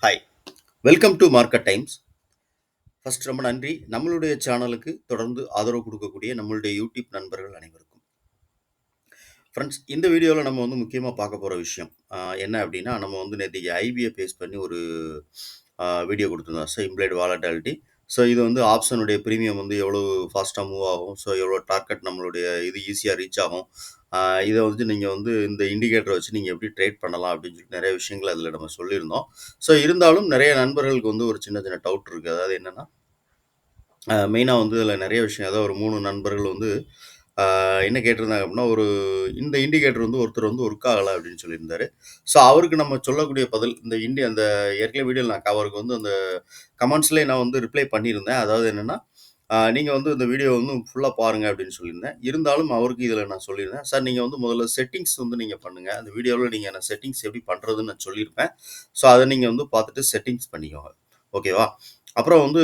Hi, welcome to market times. First ரொம்ப நன்றி. நம்மளுடைய சேனலுக்கு தொடர்ந்து ஆதரவு குடுக்கக்கூடிய நம்மளுடைய யூடியூப் நண்பர்கள் அனைவருக்கும். ஃபிரெண்ட்ஸ், இந்த வீடியோல நம்ம வந்து முக்கியமா பார்க்க போற விஷயம், என்ன அப்டின்னா, நம்ம வந்து நேத்தைக்கு ஐபிய பேஸ் பண்ணி ஒரு வீடியோ குடுத்துருந்தோம். Implied volatility. இது வந்து ஆப்ஷனுடைய பிரீமியம் வந்து எவ்வளோ ஃபாஸ்ட்டா மூவ் ஆகும். எவ்வளோ டார்கெட் நம்மளுடைய இது ஈஸியா ரீச் ஆகும். அ இத வந்து நீங்க வந்து இந்த இண்டிகேட்டர வச்சு நீங்க எப்படி ட்ரேட் பண்ணலாம் அப்படின்னு சொல்லிட்டு நெறைய விஷயங்கள் அதில நம்ம சொல்லியிருந்தோம். இருந்தாலும் நெறைய நண்பர்களுக்கு வந்து ஒரு சின்ன சின்ன டவுட் இருக்கு. அதாவது என்னன்னா, மெயினா வந்து இதில நெறைய விஷயம் அதாவது ஒரு 3 நண்பர்கள் வந்து என்ன கேட்டிருந்தாங்க அப்படின்னா, இந்த இண்டிகேட்டர் வந்து ஒருத்தர் வந்து ஒர்க் ஆகல அப்படின்னு சொல்லியிருந்தாரு. அவருக்கு நம்ம சொல்லக்கூடிய பதில் இந்த அந்த ஏற்கனவே வீடியோல நான் அவருக்கு வந்து அந்த கமெண்ட்ஸ்லயே நான் வந்து ரிப்ளை பண்ணியிருந்தேன். அதாவது என்னன்னா, நீங்க வந்து இந்த வீடியோ வந்து ஃபுல்லா பாருங்க அப்படின்னு சொல்லியிருந்தேன். இருந்தாலும் அவருக்கு இதில நான் சொல்லியிருந்தேன். சார் நீங்க வந்து முதல்ல செட்டிங்ஸ் வந்து நீங்க பண்ணுங்க. அந்த வீடியோல நீங்க நான் செட்டிங்ஸ் எப்படி பண்றதுன்னு நான் சொல்லியிருப்பேன். அத நீங்க வந்து பார்த்துட்டு செட்டிங்ஸ் பண்ணிக்கோங்க. ஓகேவா? அப்புறம் வந்து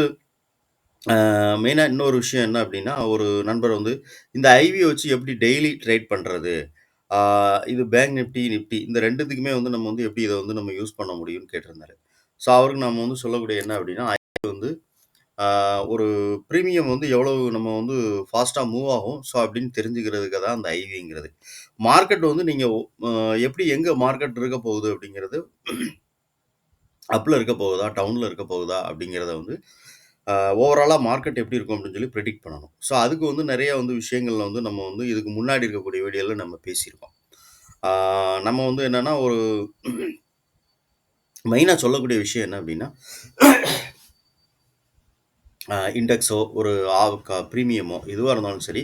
மெயினா இன்னொரு விஷயம் என்ன அப்டின்னா, ஒரு நண்பர் வந்து இந்த ஐவிய வச்சு எப்படி டெய்லி ட்ரேட் பண்றது? ஆ இது பேங்க் நிஃப்டி, நிஃப்டி இந்த 2த்துக்குமே வந்து நம்ம வந்து எப்படி இத வந்து நம்ம யூஸ் பண்ண முடியும்னு கேட்டிருந்தாரு. அவருக்கு நம்ம வந்து சொல்லக்கூடிய என்ன அப்டின்னா, ஐவி வந்து ஆ ஒரு பிரீமியம் வந்து எவ்வளவு நம்ம வந்து ஃபாஸ்ட்டா மூவ் ஆகும். அப்டின்னு தெரிஞ்சுக்கிறதுக்கு தான் அந்த ஐவிங்கிறது. மார்க்கெட் வந்து நீங்க எப்படி எங்க மார்க்கெட் இருக்க போகுது அப்டிங்கிறது, அப்ல இருக்க போகுதா? டவுன்ல இருக்க போகுதா? அப்படிங்கிறத வந்து ஓவராலா மார்க்கெட் எப்படி இருக்கும் அப்படின்னு சொல்லி பிரெடிக்ட் பண்ணணும். அதுக்கு வந்து நெறைய வந்து விஷயங்கள்ல வந்து நம்ம வந்து இதுக்கு முன்னாடி இருக்கக்கூடிய வீடியோல நம்ம பேசியிருக்கோம். ஆ நம்ம வந்து என்னன்னா, ஒரு மெயினா சொல்லக்கூடிய விஷயம் என்ன அப்படின்னா, இண்டெக்ஸோ, ஒரு பிரீமியமோ எதுவா இருந்தாலும் சரி,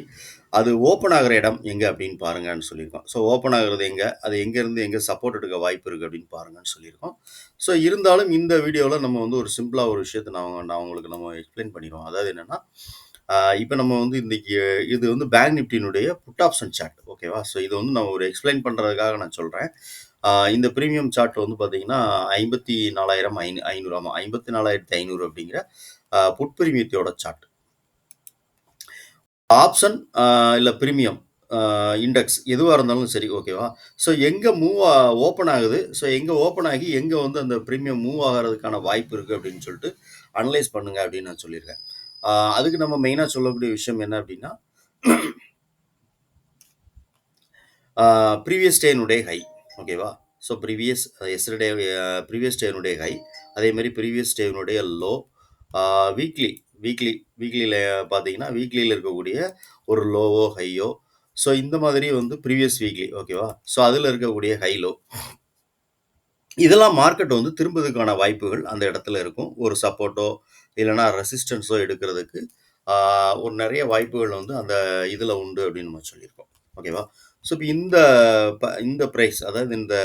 அது ஓப்பன் ஆகுற இடம் எங்க அப்படின்னு பாருங்கன்னு சொல்லியிருக்கோம். ஓப்பன் ஆகுறது எங்க? அது எங்கேருந்து எங்க சப்போர்ட் எடுக்க வாய்ப்பு இருக்கு அப்படின்னு பாருங்கன்னு சொல்லியிருக்கோம். இருந்தாலும் இந்த வீடியோல நம்ம வந்து ஒரு சிம்பிளா ஒரு விஷயத்த நான் உங்களுக்கு நம்ம எக்ஸ்பிளைன் பண்ணிருவோம். அதாவது என்னன்னா, இப்ப நம்ம வந்து இன்னைக்கு இது வந்து பேங்க் நிஃப்டியினுடைய புட் ஆப்ஷன் சார்ட் ஓகேவா? இது வந்து நான் ஒரு எக்ஸ்பிளைன் பண்றதுக்காக நான் சொல்றேன். இந்த பிரீமியம் சார்ட் வந்து பார்த்தீங்கன்னா, 54,500 ஆமா 54,500 அப்படிங்கிற புட் பிரீமியத்தோட சார்ட். ஆப்ஷன் இல்ல பிரீமியம் இண்டெக்ஸ் எதுவா இருந்தாலும் சரி ஓகேவா? எங்க ஓப்பன் ஆகுது. எங்க ஓப்பன் ஆகி எங்க வந்து அந்த பிரீமியம் மூவ் ஆகுறதுக்கான வாய்ப்பு இருக்கு அப்படின்னு சொல்லிட்டு அனலைஸ் பண்ணுங்க அப்படின்னு நான் சொல்லியிருக்கேன். அதுக்கு நம்ம மெயினா சொல்லக்கூடிய விஷயம் என்ன அப்படின்னா, ப்ரீவியஸ் டேனுடைய ஹை ஓகேவா? எஸ்டர்டே ப்ரீவியஸ் டேனுடைய ஹை, அதே மாரி ப்ரீவியஸ் டேனுடைய லோ, ஆ வீக்லி வீக்லி வீக்லில பார்த்தீங்கன்னா, வீக்லில இருக்கக்கூடிய ஒரு லோவோ, ஹையோ, இந்த மாதிரி வந்து ப்ரீவியஸ் வீக்லி ஓகேவா? அதில இருக்கக்கூடிய ஹை, லோ இதெல்லாம் மார்க்கெட் வந்து திரும்புவதற்கான வாய்ப்புகள் அந்த இடத்துல இருக்கும். ஒரு சப்போர்ட்டோ, இல்லன்னா ரெசிஸ்டன்ஸோ எடுக்கிறதுக்கு ஆ ஒரு நெறைய வாய்ப்புகள் வந்து அந்த இதுல உண்டு அப்படின்னு நம்ம சொல்லியிருக்கோம். ஓகேவா? இப்ப இந்த பிரைஸ் அதாவது இந்த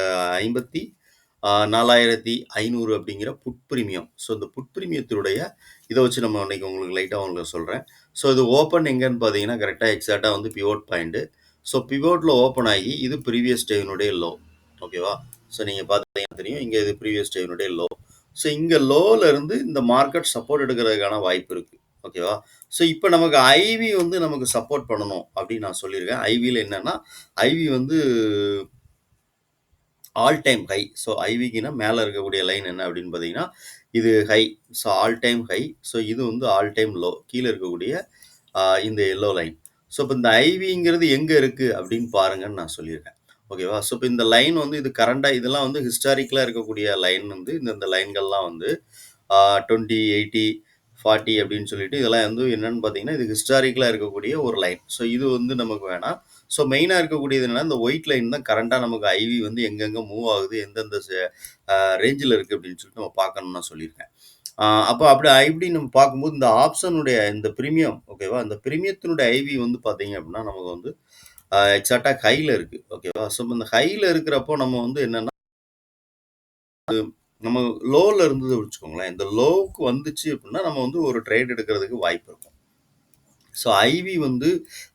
54,500 அப்படிங்கிற புட் பிரீமியம். இந்த புட் பிரீமியத்தினுடைய இத வச்சு நம்ம இன்னைக்கு உங்களுக்கு லைட்டா உங்களுக்கு சொல்றேன். இது ஓப்பன் எங்கன்னு பார்த்தீங்கன்னா, கரெக்ட்டா எக்ஸாக்ட்டா வந்து பிவோட் பாயிண்ட். பிவோட்ல ஓப்பன் ஆகி இது ப்ரீவியஸ் டேவினுடைய லோ. ஓகேவா? நீங்க பார்த்தீங்கன்னா தெரியும். இங்க இது ப்ரீவியஸ் டேவினுடைய லோ. இங்க லோல இருந்து இந்த மார்க்கெட் சப்போர்ட் எடுக்கிறதுக்கான வாய்ப்பு இருக்கு. ஓகேவா? இப்ப நமக்கு ஐவி வந்து நமக்கு சப்போர்ட் பண்ணணும் அப்படின்னு நான் சொல்லியிருக்கேன். ஐவில என்னன்னா, ஐவி வந்து ஆல் டைம் ஹை. ஐவிக்குன்னா மேல இருக்கக்கூடிய லைன் என்ன அப்படின்னு பார்த்தீங்கன்னா, இது ஹை. All time high. இது வந்து ஆல் டைம் லோ. கீழ இருக்கக்கூடிய இந்த எல்லோ லைன். இப்ப இந்த ஐவிங்கிறது எங்க இருக்கு அப்படின்னு பாருங்கன்னு நான் சொல்லியிருக்கேன். ஓகேவா? இப்ப இந்த லைன் வந்து இது கரண்டா இதெல்லாம் வந்து ஹிஸ்டாரிக்கலா இருக்கக்கூடிய லைன் வந்து இந்த லைன்கள்லாம் வந்து 20, 80, 40 அப்படின்னு சொல்லிட்டு இதெல்லாம் வந்து என்னன்னு பார்த்தீங்கன்னா, இது ஹிஸ்டாரிக்கலா இருக்கக்கூடிய ஒரு லைன். இது வந்து நமக்கு வேணாம். மெயினா இருக்கக்கூடியது என்னன்னா, இந்த ஒயிட் லைன் தான் கரண்டா நமக்கு ஐவி வந்து எங்கெங்க மூவ் ஆகுது, எந்தெந்த ரேஞ்சில இருக்கு அப்படின்னு சொல்லிட்டு நம்ம பார்க்கணும்னு நான் சொல்லியிருக்கேன். அப்ப அப்படி நம்ம பார்க்கும்போது இந்த ஆப்ஷனுடைய இந்த பிரீமியம் ஓகேவா? இந்த பிரீமியத்தினுடைய ஐவி வந்து பார்த்தீங்க அப்படின்னா, நமக்கு வந்து எக்ஸாக்ட்டா ஹைல இருக்கு. ஓகேவா? இந்த ஹைல இருக்கிறப்போ நம்ம வந்து என்னன்னா, நம்ம லோல இருந்தது வச்சுக்கோங்களேன். இந்த லோவுக்கு வந்துச்சு அப்படின்னா, நம்ம வந்து ஒரு ட்ரேட் எடுக்கிறதுக்கு வாய்ப்பு இருக்கும். ஐவி வந்து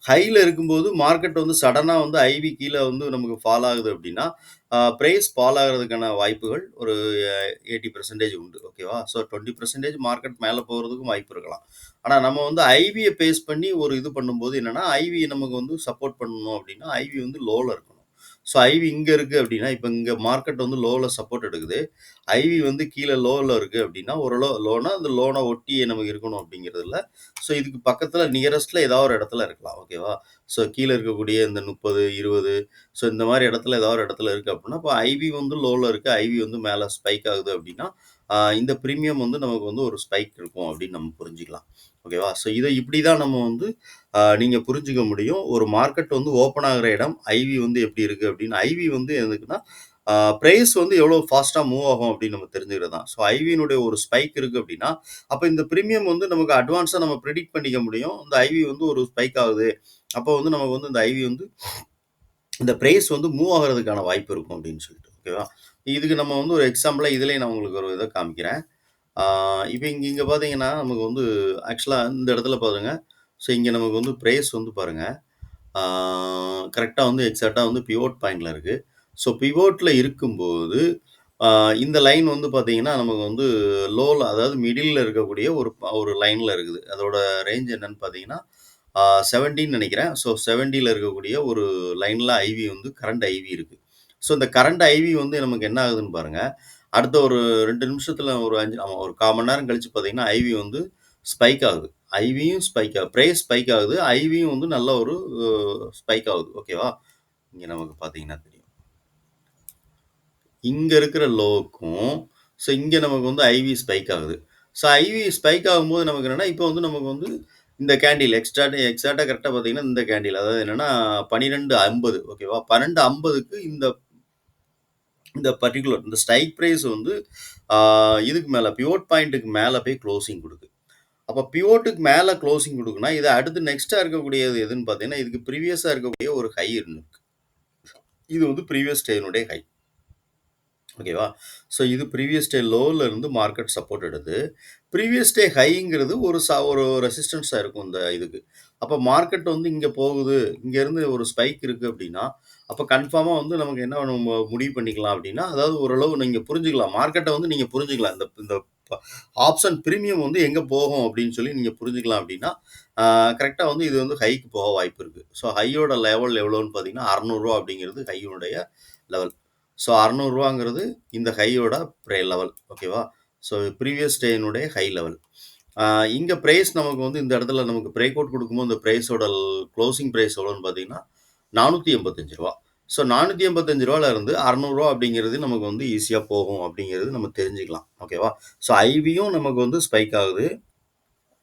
ஹைல இருக்கும்போது மார்க்கெட் வந்து சடனா வந்து ஐவி கீழ வந்து நமக்கு ஃபால் ஆகுது அப்படின்னா, பிரைஸ் ஃபால் ஆகுறதுக்கான வாய்ப்புகள் ஒரு 80% உண்டு. ஓகேவா? 20% மார்க்கெட் மேல போறதுக்கும் வாய்ப்பு இருக்கலாம். ஆனா நம்ம வந்து ஐவிய பேஸ் பண்ணி ஒரு இது பண்ணும்போது என்னன்னா, ஐவி நமக்கு வந்து சப்போர்ட் பண்ணணும் அப்படின்னா, ஐவி வந்து லோல இருக்கணும். ஸோ ஐவி இங்க இருக்கு அப்படின்னா, இப்ப இங்க மார்க்கெட் வந்து லோல சப்போர்ட் எடுக்குது. ஐவி வந்து கீழ லோல இருக்கு அப்படின்னா, ஒரு லோனா அந்த லோன ஒட்டியே நமக்கு இருக்கணும் அப்படிங்கிறது இல்ல. ஸோ இதுக்கு பக்கத்துல நியரஸ்ட்ல ஏதாவது ஒரு இடத்துல இருக்கலாம். ஓகேவா? ஸோ கீழ இருக்கக்கூடிய இந்த 30, 20 ஸோ இந்த மாரி இடத்துல ஏதாவது ஒரு இடத்துல இருக்கு அப்படின்னா, அப்ப ஐவி வந்து லோல இருக்கு. ஐவி வந்து மேல ஸ்பைக் ஆகுது அப்படின்னா, இந்த பிரீமியம் வந்து நமக்கு வந்து ஒரு ஸ்பைக் இருக்கும் அப்படின்னு நம்ம புரிஞ்சுக்கலாம். ஓகேவா? ஸோ இத இப்படி தான் நம்ம வந்து நீங்க புரிஞ்சுக்க முடியும். ஒரு மார்க்கெட் வந்து ஓப்பன் ஆகுற இடம், ஐவி வந்து எப்படி இருக்கு அப்படின்னு. ஐவி வந்து எதுக்குன்னா, பிரைஸ் வந்து எவ்வளோ ஃபாஸ்ட்டா மூவ் ஆகும் அப்படின்னு நம்ம தெரிஞ்சுக்கிறது தான். ஸோ ஐவியினுடைய ஒரு ஸ்பைக் இருக்கு அப்படின்னா, அப்ப இந்த பிரீமியம் வந்து நமக்கு அட்வான்ஸா நம்ம பிரெடிக்ட் பண்ணிக்க முடியும். இந்த ஐவி வந்து ஒரு ஸ்பைக் ஆகுது. அப்போ வந்து நமக்கு வந்து இந்த ஐவி வந்து இந்த பிரைஸ் வந்து மூவ் ஆகுறதுக்கான வாய்ப்பு இருக்கும் அப்படின்னு சொல்லிட்டு. ஓகேவா? இதுக்கு நம்ம வந்து ஒரு எக்ஸாம்பிளா இதிலேயே நான் உங்களுக்கு ஒரு இத காமிக்கிறேன். ஆ இப்ப இங்க இங்க பார்த்தீங்கன்னா, நமக்கு வந்து ஆக்சுவலா இந்த இடத்துல பாருங்க. ஸோ இங்க நமக்கு வந்து பிரைஸ் வந்து பாருங்க. ஆ கரெக்ட்டா வந்து எக்ஸாக்ட்டா வந்து பிவோட் பாயிண்ட்ல இருக்கு. ஸோ பிவோட்ல இருக்கும்போது, ஆ இந்த லைன் வந்து பார்த்தீங்கன்னா, நமக்கு வந்து லோல அதாவது மிடில்ல இருக்கக்கூடிய ஒரு லைன்ல இருக்குது. அதோட ரேஞ்ச் என்னன்னு பார்த்தீங்கன்னா, 17 நெனைக்கிறேன். ஸோ 70ல இருக்கக்கூடிய ஒரு லைன்ல ஐவி வந்து கரண்ட் ஐவி இருக்கு. ஸோ இந்த கரண்ட் ஐவி வந்து நமக்கு என்ன ஆகுதுன்னு பாருங்க. அடுத்த ஒரு 2 நிமிஷத்துல ஒரு 5 ஆமா ஒரு 1/4 மணி நேரம் கழிச்சு பார்த்தீங்கன்னா, ஐவி வந்து ஸ்பைக் ஆகுது. ஐவியும் ஸ்பைக் ஆகுது. பிரைஸ் ஸ்பைக் ஆகுது. ஐவியும் வந்து நல்ல ஒரு ஸ்பைக் ஆகுது. ஓகேவா? இங்க நமக்கு பார்த்தீங்கன்னா தெரியும். இங்க இருக்கிற லோவுக்கும், ஸோ இங்க நமக்கு வந்து ஐவி ஸ்பைக் ஆகுது. ஸோ ஐவி ஸ்பைக் ஆகும்போது நமக்கு என்னன்னா, இப்போ வந்து நமக்கு வந்து இந்த கேண்டில் எக்ஸாக்ட்டா கரெக்ட்டா பார்த்தீங்கன்னா, இந்த கேண்டில் அதாவது என்னன்னா 12.50 ஓகேவா? 12.50க்கு இந்த இந்த பர்ட்டிகுலர் இந்த ஸ்ட்ரைக் பிரைஸ் வந்து ஆ இதுக்கு மேல பிவோட் பாயிண்ட்க்கு மேல போய் குளோசிங் குடுக்குது. அப்ப பிவோட்டுக்கு மேல குளோசிங் குடுக்குன்னா, இது அடுத்து நெக்ஸ்ட்டா இருக்கக்கூடியது எதுன்னு பார்த்தீங்கன்னா, இதுக்கு ப்ரீவியஸா இருக்கக்கூடிய ஒரு ஹை இருக்கு. இது வந்து ப்ரீவியஸ் டேனுடைய ஹை. ஓகேவா? ஸோ இது ப்ரீவியஸ் டே லோல இருந்து மார்க்கெட் சப்போர்ட் எடுத்து, ப்ரீவியஸ் டே ஹைங்கிறது ஒரு ரெசிஸ்டன்ஸா இருக்கும் இந்த இதுக்கு. அப்ப மார்க்கெட் வந்து இங்க போகுது, இங்கேருந்து ஒரு ஸ்பைக் இருக்கு அப்டின்னா, அப்ப கன்ஃபார்மா வந்து நமக்கு என்ன நம்ம முடிவு பண்ணிக்கலாம் அப்டின்னா, அதாவது ஓரளவு நீங்க புரிஞ்சுக்கலாம். மார்க்கெட்ட வந்து நீங்க புரிஞ்சுக்கலாம். இந்த இந்த ப ஆப்ஷன் பிரீமியம் வந்து எங்க போகும் அப்டின்னு சொல்லி நீங்க புரிஞ்சுக்கலாம் அப்டின்னா, ஆ கரெக்ட்டா வந்து இது வந்து ஹைக்கு போக வாய்ப்பு இருக்கு. ஸோ ஹையோட லெவல் எவ்வளோன்னு பார்த்தீங்கன்னா, ரூ. 600 அப்டிங்கிறது ஹையினுடைய லெவல். ஸோ ரூ. 600 இந்த ஹையோட லெவல். ஓகேவா? ஸோ ப்ரீவியஸ் டேயினுடைய ஹை லெவல். ஆ இங்க பிரைஸ் நமக்கு வந்து இந்த இடத்துல நமக்கு பிரேக் அவுட் குடுக்கும்போது, இந்த பிரைஸோட குளோசிங் பிரைஸ் எவ்வளோன்னு பார்த்தீங்கன்னா, ரூ. 485. ஸோ ரூ. 485ல இருந்து ரூ. 600 அப்படிங்கிறது நமக்கு வந்து ஈஸியா போகும் அப்படிங்கிறது நம்ம தெரிஞ்சுக்கலாம். ஓகேவா? ஸோ ஐவியும் நமக்கு வந்து ஸ்பைக் ஆகுது.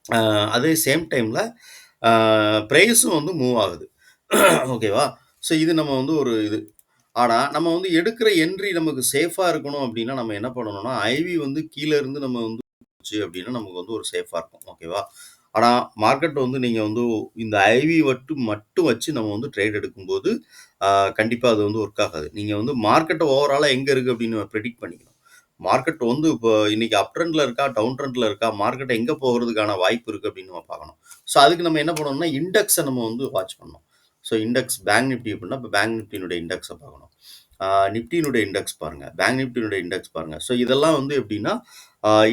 ஆ அதே சேம் டைம்ல ஆ பிரைஸும் வந்து மூவ் ஆகுது. ஓகேவா? ஸோ இது நம்ம வந்து ஒரு இது. ஆனா, நம்ம வந்து எடுக்கிற என்ட்ரி நமக்கு சேஃபா இருக்கணும் அப்டின்னா, நம்ம என்ன பண்ணணும்னா, ஐவி வந்து கீழ இருந்து நம்ம வந்து போச்சு அப்டின்னா, நமக்கு வந்து ஒரு சேஃபா இருக்கும். ஓகேவா? ஆனா, மார்க்கெட் வந்து நீங்க வந்து இந்த ஐவி மட்டும் வச்சு நம்ம வந்து ட்ரேட் எடுக்கும்போது, ஆ கண்டிப்பா அது வந்து ஒர்க் ஆகாது. நீங்க வந்து மார்க்கெட் ஓவராலா எங்க இருக்கு அப்டின்னு பிரெடிக்ட் பண்ணிக்கணும். மார்க்கெட் வந்து இப்போ இன்னைக்கு அப் ட்ரெண்ட்ல இருக்கா? டவுன் ட்ரெண்ட்ல இருக்கா? மார்க்கெட் எங்க போகுறதுக்கான வாய்ப்பு இருக்கு அப்டின்னு நம்ம பார்க்கணும். ஸோ, அதுக்கு நம்ம என்ன பண்ணணும்னா, இண்டெக்ஸ நம்ம வந்து வாட்ச் பண்ணணும். ஸோ, இண்டெக்ஸ் பேங்க் நிஃப்டி அப்டின்னா, இப்ப பேங்க் நிஃப்டியினுடைய இண்டெக்ஸ பார்க்கணும். நிஃப்டியினுடைய இண்டெக்ஸ் பாருங்க. பேங்க் நிஃப்டியினுடைய இண்டெக்ஸ் பாருங்க. ஸோ, இதெல்லாம் வந்து எப்டின்னா,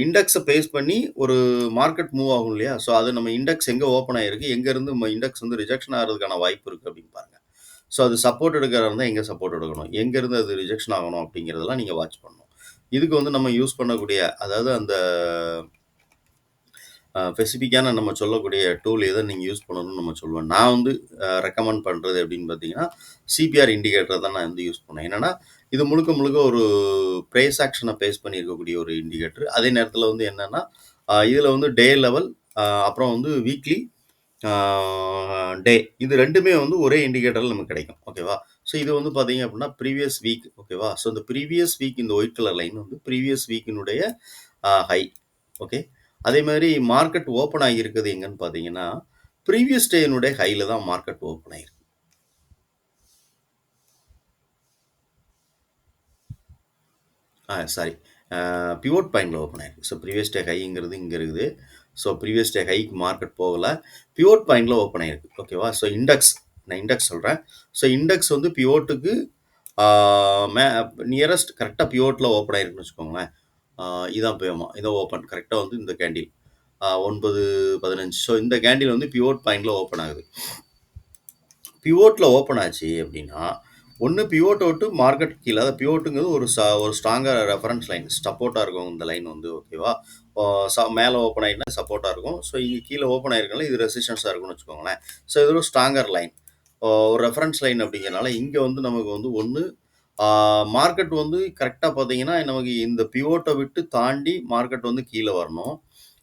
இண்டெக்ஸ பேஸ் பண்ணி ஒரு மார்க்கெட் மூவ் ஆகும் இல்லையா? ஸோ, அது நம்ம இண்டெக்ஸ் எங்க ஓப்பன் ஆயிருக்கு? எங்கேருந்து இண்டெக்ஸ் வந்து ரிஜெக்ஷன் ஆகுறதுக்கான வாய்ப்பு இருக்கு அப்டின்னு பாருங்க. ஸோ, அது சப்போர்ட் எடுக்கிறதா இருந்தா எங்க சப்போர்ட் எடுக்கணும்? எங்கேருந்து அது ரிஜெக்ஷன் ஆகணும்? அப்டிங்கிறதெல்லாம் நீங்க வாட்ச் பண்ணணும். இதுக்கு வந்து நம்ம யூஸ் பண்ணக்கூடிய அதாவது அந்த ஸ்பெசிஃபிக்கான நம்ம சொல்லக்கூடிய டூல் எத நீங்க யூஸ் பண்ணணும்னு நம்ம சொல்லுவேன். நான் வந்து ரெக்கமெண்ட் பண்றது எப்படின்னு பார்த்தீங்கன்னா, சிபிஆர் இண்டிகேட்டர் தான் நான் வந்து யூஸ் பண்ணுவேன். என்னன்னா, இது முழுக்க முழுக்க ஒரு பிரைஸ் ஆக்ஷன பேஸ் பண்ணி இருக்கக்கூடிய ஒரு இண்டிகேட்டர். அதே நேரத்தில வந்து என்னன்னா, இதில வந்து டே லெவல் அப்புறம் வந்து வீக்லி ஆ டே இது 2மே வந்து ஒரே இண்டிகேட்டர்ல நமக்கு கிடைக்கும். ஓகேவா? ஸோ இது வந்து பார்த்தீங்க அப்படின்னா, ப்ரீவியஸ் வீக் ஓகேவா? ஸோ இந்த ப்ரீவியஸ் வீக் இந்த ஒயிட் கலர் லைன் வந்து ப்ரீவியஸ் வீக்கினுடைய ஹை. ஓகே. அதே மாரி மார்க்கெட் ஓப்பன் ஆகியிருக்குது எங்கன்னு பார்த்தீங்கன்னா, ப்ரீவியஸ் டேயினுடைய ஹைல தான் மார்க்கெட் ஓப்பன் ஆயிருக்கு. சாரி. பிவோட் பாயிண்ட்ல ஓப்பன் ஆயிருக்கு. ஸோ ப்ரீவியஸ் டே ஹைங்கிறது இங்க இருக்குது. So previous day haiku market போகல. பிவோட் பாயிண்ட்ல ஓப்பன் ஆயிருக்கு. ஓகேவா? ஸோ நான் இண்டெக்ஸ் சொல்றேன். ஸோ இண்டெக்ஸ் வந்து பிவோட்டுக்கு ஆ மே நியரஸ்ட் கரெக்ட்டா பிவோட்ல ஓப்பன் ஆயிருக்குன்னு வச்சுக்கோங்களேன். ஆ இதான் இதான் ஓப்பன். கரெக்ட்டா வந்து இந்த கேண்டில். 9:15 ஸோ இந்த கேண்டில் வந்து பிவோட் பாயிண்ட்ல ஓப்பன் ஆகுது. பிவோட்ல ஓப்பன் ஆச்சு அப்படின்னா, ஒண்ணு பிவோட்ட விட்டு மார்க்கெட் கீழ. அதாவது பிவோட்டுங்கிறது ஒரு ஸ்ட்ராங்கா ரெஃபரன்ஸ் லைன். சப்போர்ட்டா இருக்கும் இந்த லைன் வந்து ஓகேவா? ஆ மேல ஓப்பன் ஆயிட்டுனா சப்போர்ட்டா இருக்கும். ஸோ இங்க கீழ ஓப்பன் ஆயிருக்கனால இது ரெசிஸ்டன்ஸா இருக்கும்னு வச்சுக்கோங்களேன். ஸோ இது ஒரு ஸ்ட்ராங்கர் லைன். ஒரு ரெஃபரன்ஸ் லைன் அப்படிங்கிறனால இங்க வந்து நமக்கு வந்து ஒண்ணு ஆ மார்க்கெட் வந்து கரெக்ட்டா பார்த்தீங்கன்னா, நமக்கு இந்த பிவோட்ட விட்டு தாண்டி மார்க்கெட் வந்து கீழ வரணும்.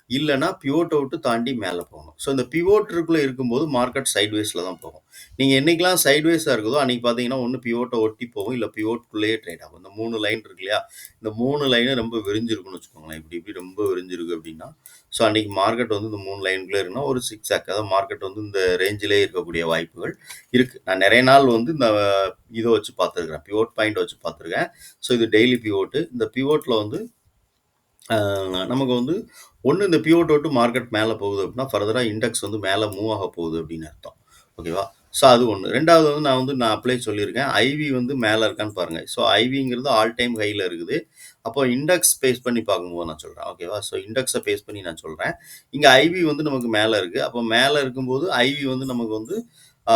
இல்லன்னா பிவோட்ட விட்டு தாண்டி மேல போகணும். ஸோ இந்த பிவோட்க்குள்ள இருக்கும்போது மார்க்கெட் சைட்வேஸ்ல தான் போகும். நீங்க என்னைக்கெல்லாம் சைட்வேஸா இருக்குதோ, அன்னைக்கு பார்த்தீங்கன்னா, ஒண்ணு பிவோட்ட ஒட்டி போகும். இல்ல பிவோட்குள்ளேயே ட்ரேட் ஆகும். இந்த 3 லைன் இருக்கு இல்லையா? இந்த 3 லைனும் ரொம்ப விரிஞ்சிருக்குன்னு வச்சுக்கோங்களேன். இப்படி இப்படி ரொம்ப விரிஞ்சிருக்கு அப்படின்னா, ஸோ அன்னைக்கு மார்க்கெட் வந்து இந்த 3 லைனுக்குள்ளே இருக்குன்னா, ஒரு சிக்ஸாக் அதாவது மார்க்கெட் வந்து இந்த ரேஞ்சிலேயே இருக்கக்கூடிய வாய்ப்புகள் இருக்கு. நான் நெறைய நாள் வந்து இந்த இத வச்சு பார்த்துருக்கிறேன். பிவோட் பாயிண்ட் வச்சு பார்த்துருக்கேன். ஸோ இது டெய்லி பிவோட். இந்த பிவோட்ல வந்து நமக்கு வந்து ஒண்ணு இந்த பிவோட்ட விட்டு மார்க்கெட் மேல போகுது அப்படின்னா, ஃபர்தரா இண்டெக்ஸ் வந்து மேல மூவ் ஆக போகுது அப்படின்னு அர்த்தம். ஓகேவா? ஸோ அது ஒண்ணு. 2வது வந்து நான் அப்பலே சொல்லியிருக்கேன். ஐவி வந்து மேல இருக்கான்னு பாருங்க. ஸோ ஐவிங்கிறது ஆல் டைம் ஹைல இருக்குது. அப்போ இண்டெக்ஸ் பேஸ் பண்ணி பார்க்கும்போது நான் சொல்றேன். ஓகேவா? ஸோ இண்டெக்ஸ பேஸ் பண்ணி நான் சொல்றேன். இங்க ஐவி வந்து நமக்கு மேல இருக்கு. அப்போ மேல இருக்கும்போது ஐவி வந்து நமக்கு வந்து ஆ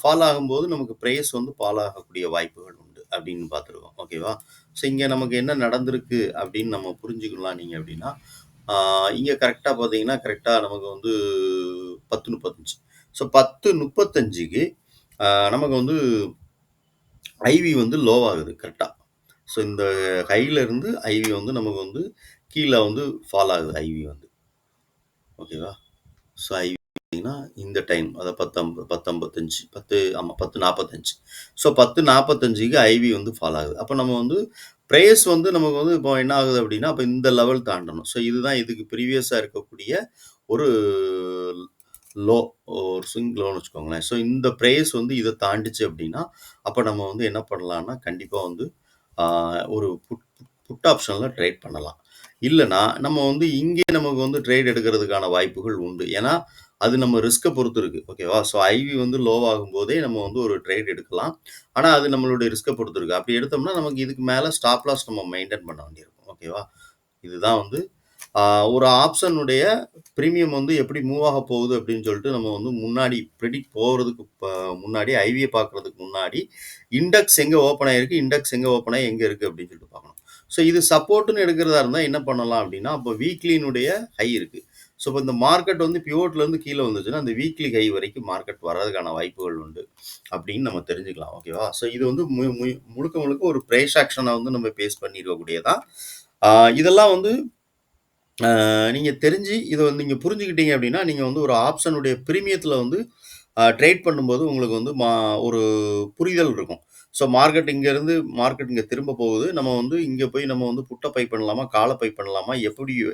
ஃபால் ஆகும்போது நமக்கு பிரைஸ் வந்து ஃபால் ஆகக்கூடிய வாய்ப்புகள் உண்டு அப்படின்னு பார்த்துருக்கோம். ஓகேவா? ஸோ இங்க நமக்கு என்ன நடந்திருக்கு அப்படின்னு நம்ம புரிஞ்சுக்கலாம் நீங்க அப்படின்னா, இங்க கரெக்ட்டா பார்த்தீங்கன்னா, கரெக்ட்டா நமக்கு வந்து 10:35. ஸோ 10:35க்கு நமக்கு வந்து ஐவி வந்து லோ ஆகுது கரெக்ட்டா. ஸோ இந்த ஹைல இருந்து ஐவி வந்து நமக்கு வந்து கீழ வந்து ஃபால் ஆகுது ஐவி வந்து. ஓகேவா? ஸோ ஐவி பார்த்தீங்கன்னா, இந்த டைம் அதாவது 10:55 ஆமா 10:45. ஸோ 10:45க்கு ஐவி வந்து ஃபால் ஆகுது. அப்ப நம்ம வந்து பிரைஸ் வந்து நமக்கு வந்து இப்போ என்ன ஆகுது அப்படின்னா, அப்ப இந்த லெவல் தாண்டணும். ஸோ இதுதான் இதுக்கு ப்ரீவியஸா இருக்கக்கூடிய ஒரு லோ ஒரு ஸ்விங் லோன்னு வச்சுக்கோங்களேன். ஸோ இந்த பிரைஸ் வந்து இத தாண்டுச்சு அப்படின்னா, அப்ப நம்ம வந்து என்ன பண்ணலாம்னா, கண்டிப்பா வந்து ஆ ஒரு புட் ஆப்ஷன்ல ட்ரேட் பண்ணலாம். இல்லன்னா, நம்ம வந்து இங்கே நமக்கு வந்து ட்ரேட் எடுக்கிறதுக்கான வாய்ப்புகள் உண்டு. ஏன்னா, அது நம்ம ரிஸ்க்க பொறுத்து இருக்கு. ஓகேவா? ஸோ ஐவி வந்து லோ ஆகும்போதே நம்ம வந்து ஒரு ட்ரேட் எடுக்கலாம். ஆனா, அது நம்மளுடைய ரிஸ்க்க பொறுத்து இருக்கு. அப்படி எடுத்தோம்னா, நமக்கு இதுக்கு மேல ஸ்டாப் லாஸ் நம்ம மெயின்டெயின் பண்ண வேண்டியிருக்கும். ஓகேவா? இதுதான் வந்து ஆ ஒரு ஆப்ஷனுடைய பிரீமியம் வந்து எப்படி மூவ் ஆக போகுது அப்படின்னு சொல்லிட்டு நம்ம வந்து முன்னாடி பிரெடிக்ட் போறதுக்கு முன்னாடி ஐவிய பார்க்கறதுக்கு முன்னாடி இண்டெக்ஸ் எங்க ஓப்பன் ஆயிருக்கு, இண்டெக்ஸ் எங்க ஓப்பன் ஆகி எங்க இருக்கு அப்படின்னு சொல்லிட்டு பார்க்கணும். ஸோ இது சப்போர்ட்ன்னு எடுக்கிறதா இருந்தா என்ன பண்ணலாம் அப்படின்னா, அப்போ வீக்லியினுடைய ஹை இருக்கு. ஸோ இப்போ இந்த மார்க்கெட் வந்து பிவோட்ல இருந்து கீழ வந்துச்சுன்னா, அந்த வீக்லி ஹை வரைக்கும் மார்க்கெட் வர்றதுக்கான வாய்ப்புகள் உண்டு. அப்படின்னு நம்ம தெரிஞ்சுக்கலாம். ஓகேவா? ஸோ இது வந்து முழுக்க முழுக்க ஒரு பிரைஸ் ஆக்ஷன வந்து நம்ம பேஸ் பண்ணி இருக்கக்கூடியதான். ஆ இதெல்லாம் வந்து நீங்க தெரிஞ்சு இத வந்து நீங்க புரிஞ்சுக்கிட்டீங்க அப்படின்னா, நீங்க வந்து ஒரு ஆப்ஷனுடைய பிரீமியத்தில வந்து ட்ரேட் பண்ணும்போது உங்களுக்கு வந்து ஒரு புரிதல் இருக்கும். ஸோ மார்க்கெட் இங்க திரும்ப போகுது. நம்ம வந்து இங்க போய் நம்ம வந்து புட்ட பை பண்ணலாமா? கால பை பண்ணலாமா?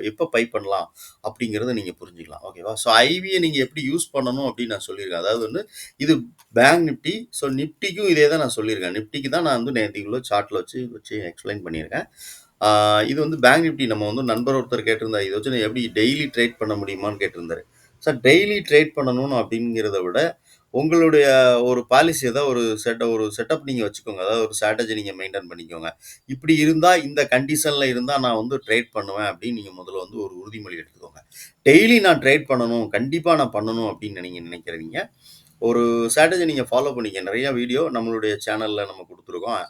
எப்ப பை பண்ணலாம்? அப்படிங்கிறத நீங்க புரிஞ்சுக்கலாம். ஓகேவா? ஸோ ஐவிய நீங்க எப்படி யூஸ் பண்ணணும் அப்படின்னு நான் சொல்லியிருக்கேன். அதாவது வந்து இது பேங்க் நிஃப்டி. ஸோ நிஃப்டிக்கும் இதே தான் நான் சொல்லியிருக்கேன். நிஃப்டிக்கு தான் நான் வந்து நேத்திக்கு உள்ள சார்ட்ல வச்சு எக்ஸ்பிளைன் பண்ணியிருக்கேன். இது வந்து பேங்க் நிஃப்டி நம்ம வந்து நண்பர் ஒருத்தர் கேட்டிருந்தாரு. இத வச்சு நான் எப்படி டெய்லி ட்ரேட் பண்ண முடியுமான்னு கேட்டிருந்தாரு. சார் டெய்லி ட்ரேட் பண்ணணும் அப்படிங்கிறத விட, உங்களுடைய ஒரு பாலிசி ஏதாவது ஒரு செட்டப் நீங்க வச்சுக்கோங்க. அதாவது ஒரு ஸ்ட்ராட்டஜி நீங்க மெயின்டெயின் பண்ணிக்கோங்க. இப்படி இருந்தா, இந்த கண்டிஷன்ல இருந்தா நான் வந்து ட்ரேட் பண்ணுவேன் அப்படின்னு நீங்க முதல்ல வந்து ஒரு உறுதிமொழி எடுத்துக்கோங்க. டெய்லி நான் ட்ரேட் பண்ணணும், கண்டிப்பா நான் பண்ணணும் அப்படின்னு நீங்க நினைக்கிறீங்க. ஒரு ஸ்ட்ராட்டஜி நீங்க ஃபாலோ பண்ணிக்க. நெறைய வீடியோ நம்மளுடைய சேனல்ல நம்ம குடுத்துருக்கோம்.